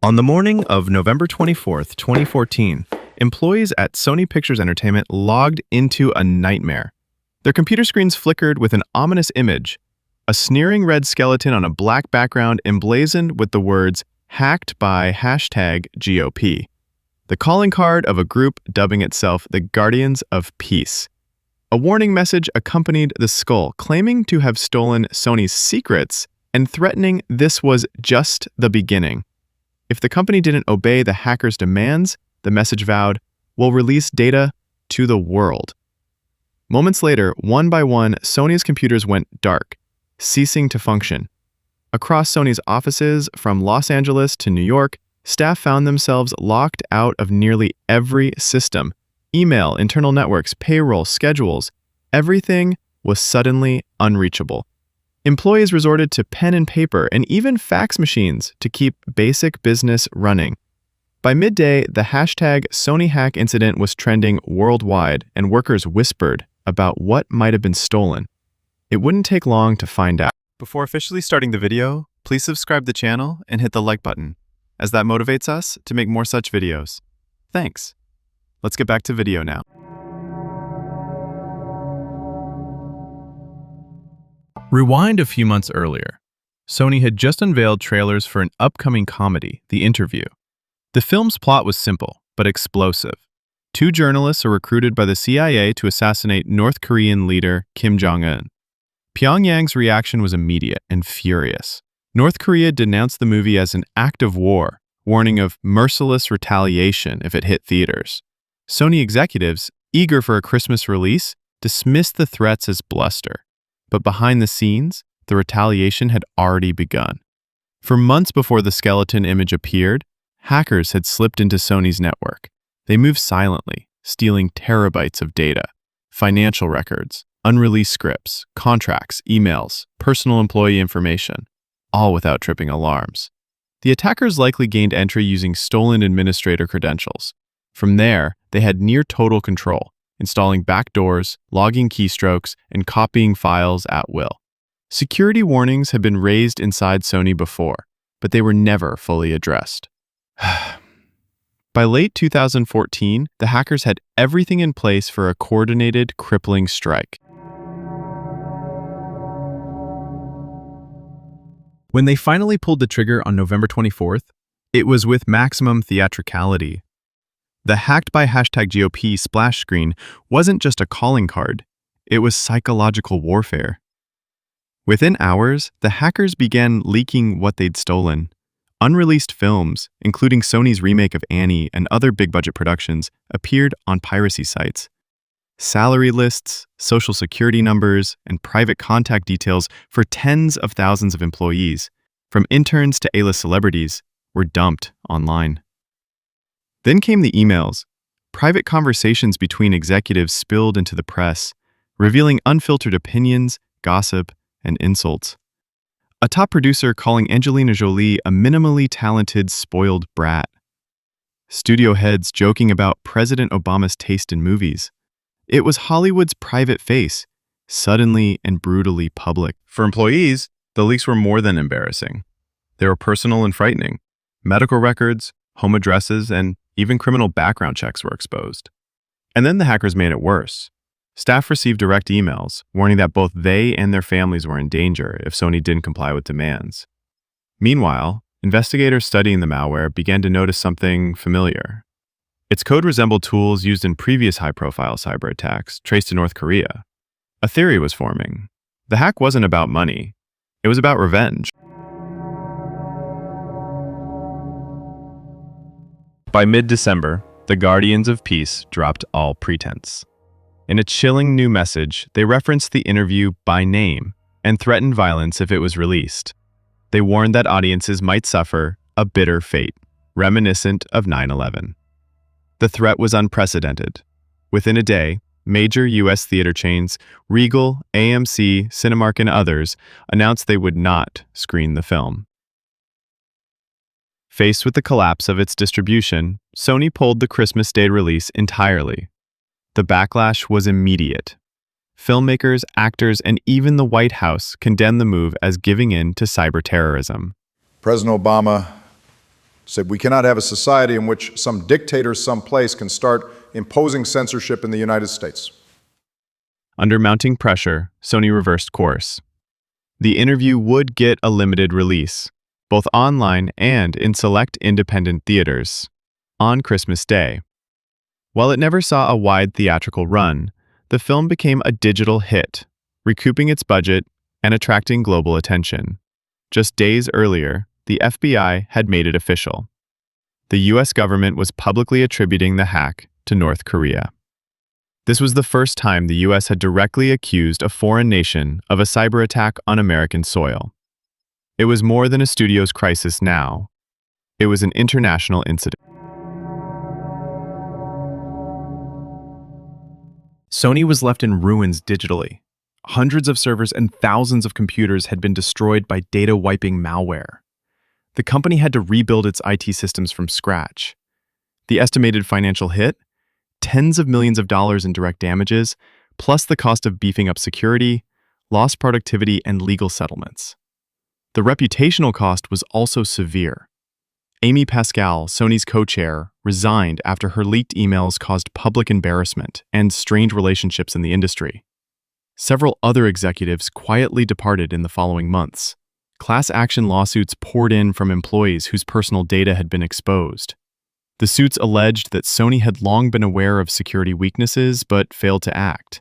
On the morning of November 24th, 2014, employees at Sony Pictures Entertainment logged into a nightmare. Their computer screens flickered with an ominous image, a sneering red skeleton on a black background emblazoned with the words "hacked by #GOP," the calling card of a group dubbing itself the Guardians of Peace. A warning message accompanied the skull, claiming to have stolen Sony's secrets and threatening this was just the beginning. If the company didn't obey the hackers' demands, the message vowed, "We'll release data to the world." Moments later, one by one, Sony's computers went dark, ceasing to function. Across Sony's offices, from Los Angeles to New York, staff found themselves locked out of nearly every system. Email, internal networks, payroll, schedules, everything was suddenly unreachable. Employees resorted to pen and paper and even fax machines to keep basic business running. By midday, the #SonyHack incident was trending worldwide, and workers whispered about what might have been stolen. It wouldn't take long to find out. Before officially starting the video, please subscribe to the channel and hit the like button, as that motivates us to make more such videos. Thanks. Let's get back to video now. Rewind a few months earlier. Sony had just unveiled trailers for an upcoming comedy, The Interview. The film's plot was simple, but explosive. Two journalists are recruited by the CIA to assassinate North Korean leader Kim Jong-un. Pyongyang's reaction was immediate and furious. North Korea denounced the movie as an act of war, warning of merciless retaliation if it hit theaters. Sony executives, eager for a Christmas release, dismissed the threats as bluster. But behind the scenes, the retaliation had already begun. For months before the skeleton image appeared, hackers had slipped into Sony's network. They moved silently, stealing terabytes of data, financial records, unreleased scripts, contracts, emails, personal employee information, all without tripping alarms. The attackers likely gained entry using stolen administrator credentials. From there, they had near total control, installing backdoors, logging keystrokes, and copying files at will. Security warnings had been raised inside Sony before, but they were never fully addressed. By late 2014, the hackers had everything in place for a coordinated, crippling strike. When they finally pulled the trigger on November 24th, it was with maximum theatricality. The hacked by #GOP splash screen wasn't just a calling card, it was psychological warfare. Within hours, the hackers began leaking what they'd stolen. Unreleased films, including Sony's remake of Annie and other big-budget productions, appeared on piracy sites. Salary lists, social security numbers, and private contact details for tens of thousands of employees, from interns to A-list celebrities, were dumped online. Then came the emails. Private conversations between executives spilled into the press, revealing unfiltered opinions, gossip, and insults. A top producer calling Angelina Jolie a minimally talented, spoiled brat. Studio heads joking about President Obama's taste in movies. It was Hollywood's private face, suddenly and brutally public. For employees, the leaks were more than embarrassing. They were personal and frightening. Medical records, home addresses, and even criminal background checks were exposed. And then the hackers made it worse. Staff received direct emails warning that both they and their families were in danger if Sony didn't comply with demands. Meanwhile, investigators studying the malware began to notice something familiar. Its code resembled tools used in previous high-profile cyber attacks traced to North Korea. A theory was forming. The hack wasn't about money. It was about revenge. By mid-December, the Guardians of Peace dropped all pretense. In a chilling new message, they referenced The Interview by name and threatened violence if it was released. They warned that audiences might suffer a bitter fate, reminiscent of 9/11. The threat was unprecedented. Within a day, major U.S. theater chains, Regal, AMC, Cinemark, and others, announced they would not screen the film. Faced with the collapse of its distribution, Sony pulled the Christmas Day release entirely. The backlash was immediate. Filmmakers, actors, and even the White House condemned the move as giving in to cyber terrorism. President Obama Said we cannot have a society in which some dictator someplace can start imposing censorship in the United States. Under mounting pressure, Sony reversed course. The interview would get a limited release, both online and in select independent theaters, on Christmas Day. While it never saw a wide theatrical run, the film became a digital hit, recouping its budget and attracting global attention. Just days earlier, the FBI had made it official. The US government was publicly attributing the hack to North Korea. This was the first time the US had directly accused a foreign nation of a cyber attack on American soil. It was more than a studio's crisis now. It was an international incident. Sony was left in ruins digitally. Hundreds of servers and thousands of computers had been destroyed by data-wiping malware. The company had to rebuild its IT systems from scratch. The estimated financial hit? Tens of millions of dollars in direct damages, plus the cost of beefing up security, lost productivity, and legal settlements. The reputational cost was also severe. Amy Pascal, Sony's co-chair, resigned after her leaked emails caused public embarrassment and strained relationships in the industry. Several other executives quietly departed in the following months. Class action lawsuits poured in from employees whose personal data had been exposed. The suits alleged that Sony had long been aware of security weaknesses but failed to act.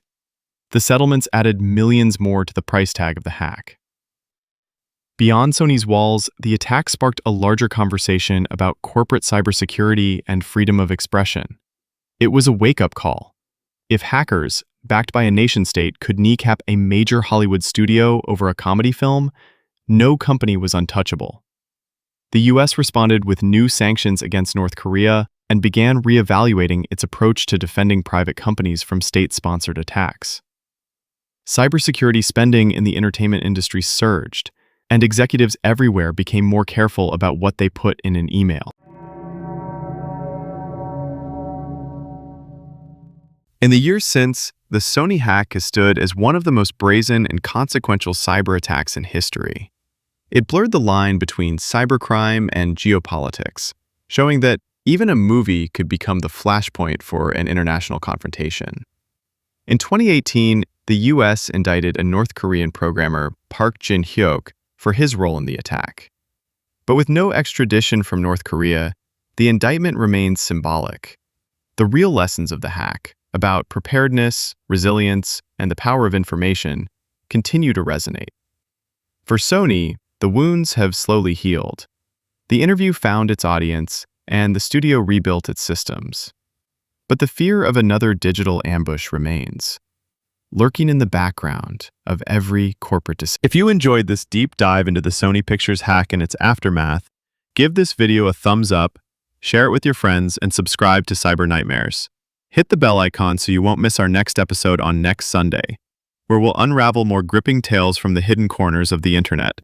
The settlements added millions more to the price tag of the hack. Beyond Sony's walls, the attack sparked a larger conversation about corporate cybersecurity and freedom of expression. It was a wake-up call. If hackers, backed by a nation-state, could kneecap a major Hollywood studio over a comedy film, no company was untouchable. The US responded with new sanctions against North Korea and began reevaluating its approach to defending private companies from state-sponsored attacks. Cybersecurity spending in the entertainment industry surged, and executives everywhere became more careful about what they put in an email. In the years since, the Sony hack has stood as one of the most brazen and consequential cyber attacks in history. It blurred the line between cybercrime and geopolitics, showing that even a movie could become the flashpoint for an international confrontation. In 2018, the US indicted a North Korean programmer, Park Jin-hyuk, for his role in the attack. But with no extradition from North Korea, the indictment remains symbolic. The real lessons of the hack, about preparedness, resilience, and the power of information, continue to resonate. For Sony, the wounds have slowly healed. The interview found its audience, and the studio rebuilt its systems. But the fear of another digital ambush remains, lurking in the background of every corporate decision. If you enjoyed this deep dive into the Sony Pictures hack and its aftermath, give this video a thumbs up, share it with your friends, and subscribe to Cyber Nightmares. Hit the bell icon so you won't miss our next episode on next Sunday, where we'll unravel more gripping tales from the hidden corners of the internet.